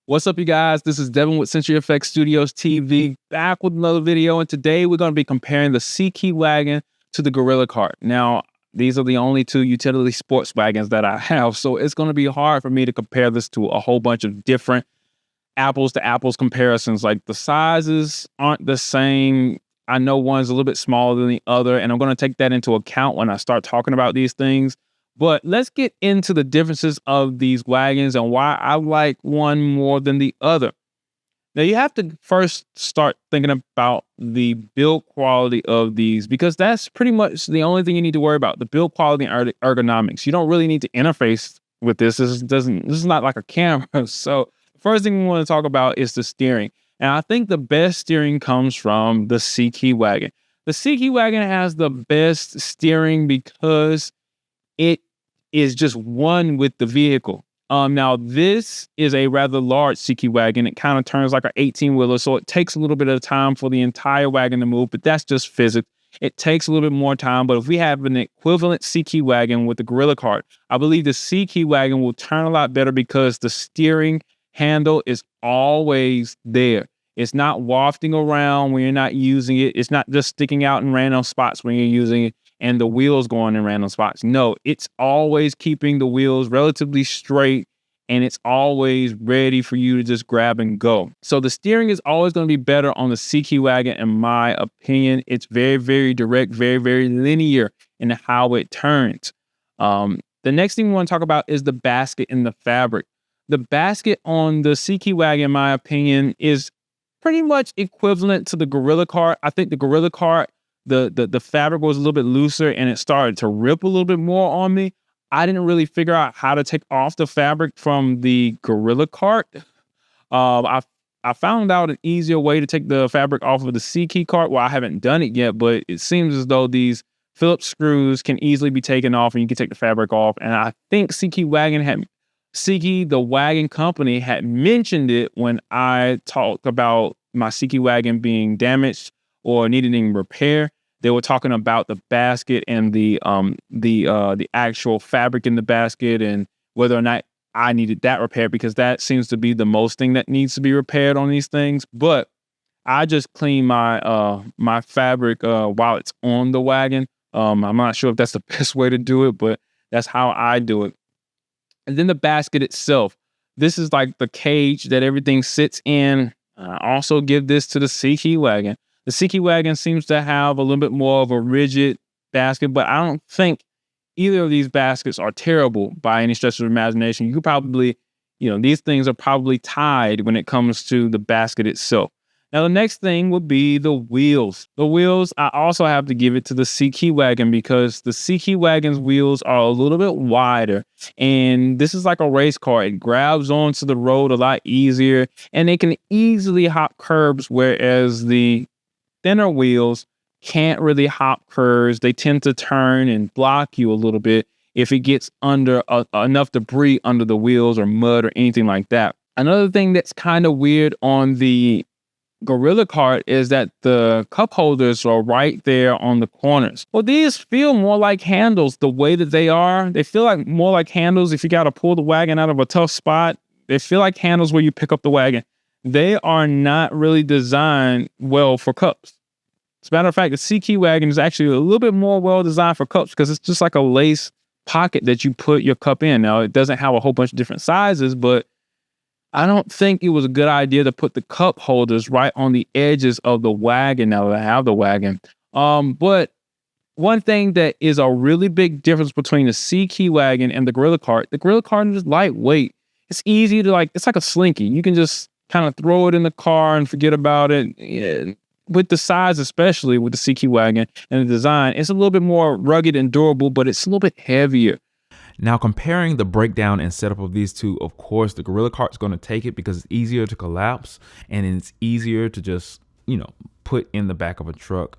What's up, you guys? This is Devin with CFX Studios TV, back with another video. And today we're going to be comparing the Sekey wagon to the Gorilla Cart. Now, these are the only two utility sports wagons that I have, so it's going to be hard for me to compare this to a whole bunch of different apples to apples comparisons. Like, the sizes aren't the same. I know one's a little bit smaller than the other, and I'm going to take that into account when I start talking about these things. But let's get into the differences of these wagons and why I like one more than the other. Now, you have to first start thinking about the build quality of these, because that's pretty much the only thing you need to worry about, the build quality and ergonomics. You don't really need to interface with this. This is not like a camera. So the first thing we want to talk about is the steering. And I think the best steering comes from the Sekey wagon. The Sekey wagon has the best steering because it is just one with the vehicle. Now, this is a rather large Sekey wagon. It kind of turns like an 18-wheeler, so it takes a little bit of time for the entire wagon to move, but that's just physics. It takes a little bit more time, but if we have an equivalent Sekey wagon with the Gorilla Cart, I believe the Sekey wagon will turn a lot better because the steering handle is always there. It's not wafting around when you're not using it. It's not just sticking out in random spots when you're using it and the wheels going in random spots. No, it's always keeping the wheels relatively straight, and it's always ready for you to just grab and go. So the steering is always going to be better on the Sekey wagon, in my opinion. It's very, very direct, very, very linear in how it turns. The next thing we want to talk about is the basket and the fabric. The basket on the Sekey wagon, in my opinion, is pretty much equivalent to the Gorilla Cart. I think the Gorilla Cart, the fabric was a little bit looser and it started to rip a little bit more on me. I didn't really figure out how to take off the fabric from the Gorilla Cart. I found out an easier way to take the fabric off of the Sekey cart. Well, I haven't done it yet, but it seems as though these Phillips screws can easily be taken off and you can take the fabric off. And I think Sekey the wagon company had mentioned it when I talked about my Sekey wagon being damaged or needing repair. They were talking about the basket and the actual fabric in the basket and whether or not I needed that repaired, because that seems to be the most thing that needs to be repaired on these things. But I just clean my my fabric while it's on the wagon. I'm not sure if that's the best way to do it, but that's how I do it. And then the basket itself. This is like the cage that everything sits in. I also give this to the Sekey wagon. The Sekey wagon seems to have a little bit more of a rigid basket, but I don't think either of these baskets are terrible by any stretch of the imagination. You could probably, these things are probably tied when it comes to the basket itself. Now, the next thing would be the wheels. The wheels, I also have to give it to the Sekey wagon because the Sekey wagon's wheels are a little bit wider. And this is like a race car. It grabs onto the road a lot easier, and it can easily hop curbs, whereas the thinner wheels can't really hop curves. They tend to turn and block you a little bit if it gets under enough debris under the wheels or mud or anything like that. Another thing that's kind of weird on the Gorilla Cart is that the cup holders are right there on the corners. Well, these feel more like handles the way that they are. They feel like more like handles if you got to pull the wagon out of a tough spot. They feel like handles where you pick up the wagon. They are not really designed well for cups. As a matter of fact, the Sekey wagon is actually a little bit more well designed for cups because it's just like a lace pocket that you put your cup in. Now, it doesn't have a whole bunch of different sizes, but I don't think it was a good idea to put the cup holders right on the edges of the wagon now that I have the wagon. But one thing that is a really big difference between the Sekey wagon and the Gorilla Cart is lightweight. It's easy to it's like a slinky. You can just kind of throw it in the car and forget about it. Yeah. With the size, especially with the Sekey wagon and the design, it's a little bit more rugged and durable, but it's a little bit heavier. Now, comparing the breakdown and setup of these two, of course, the Gorilla Cart is going to take it because it's easier to collapse and it's easier to just, put in the back of a truck.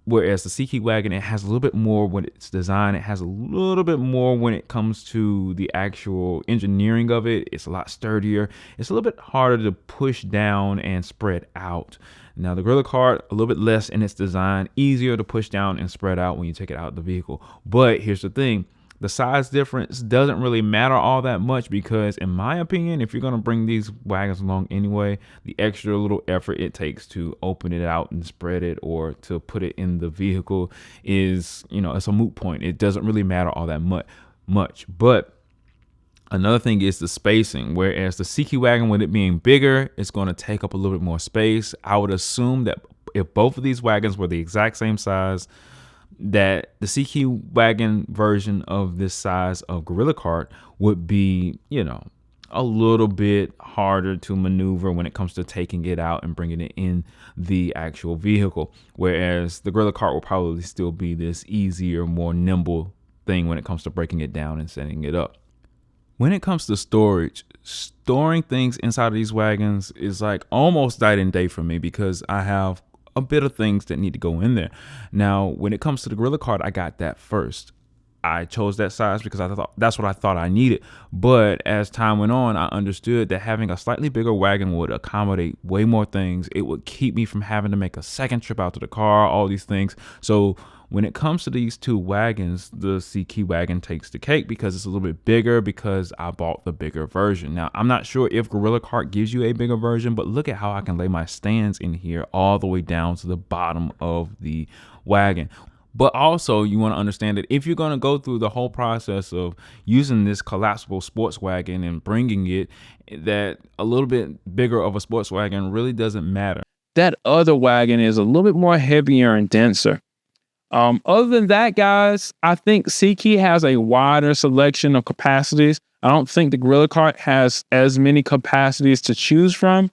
Whereas the Sekey wagon, it has a little bit more when it's designed. It has a little bit more when it comes to the actual engineering of it. It's a lot sturdier. It's a little bit harder to push down and spread out. Now, the Gorilla Cart, a little bit less in its design, easier to push down and spread out when you take it out of the vehicle. But here's the thing. the size difference doesn't really matter all that much, because in my opinion, if you're going to bring these wagons along anyway, the extra little effort it takes to open it out and spread it, or to put it in the vehicle, is, it's a moot point. It doesn't really matter all that much. But another thing is the spacing. Whereas the Sekey wagon, with it being bigger, it's going to take up a little bit more space. I would assume that if both of these wagons were the exact same size, that the Sekey wagon version of this size of Gorilla Cart would be, a little bit harder to maneuver when it comes to taking it out and bringing it in the actual vehicle. Whereas the Gorilla Cart will probably still be this easier, more nimble thing when it comes to breaking it down and setting it up. When it comes to storage, storing things inside of these wagons is like almost night and day for me, because I have a bit of things that need to go in there. Now, when it comes to the Gorilla Cart, I got that first. I chose that size because I thought that's what I thought I needed. But as time went on, I understood that having a slightly bigger wagon would accommodate way more things. It would keep me from having to make a second trip out to the car, all these things. So when it comes to these two wagons, the Sekey wagon takes the cake, because it's a little bit bigger, because I bought the bigger version. Now, I'm not sure if Gorilla Cart gives you a bigger version, but look at how I can lay my stands in here all the way down to the bottom of the wagon. But also, you want to understand that if you're going to go through the whole process of using this collapsible sports wagon and bringing it, that a little bit bigger of a sports wagon really doesn't matter. That other wagon is a little bit more heavier and denser. Other than that, guys, I think Sekey has a wider selection of capacities. I don't think the Gorilla Cart has as many capacities to choose from,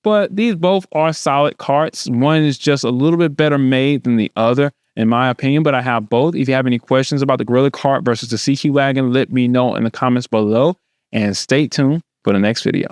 but these both are solid carts. One is just a little bit better made than the other, in my opinion, but I have both. If you have any questions about the Gorilla Cart versus the Sekey wagon, let me know in the comments below, and stay tuned for the next video.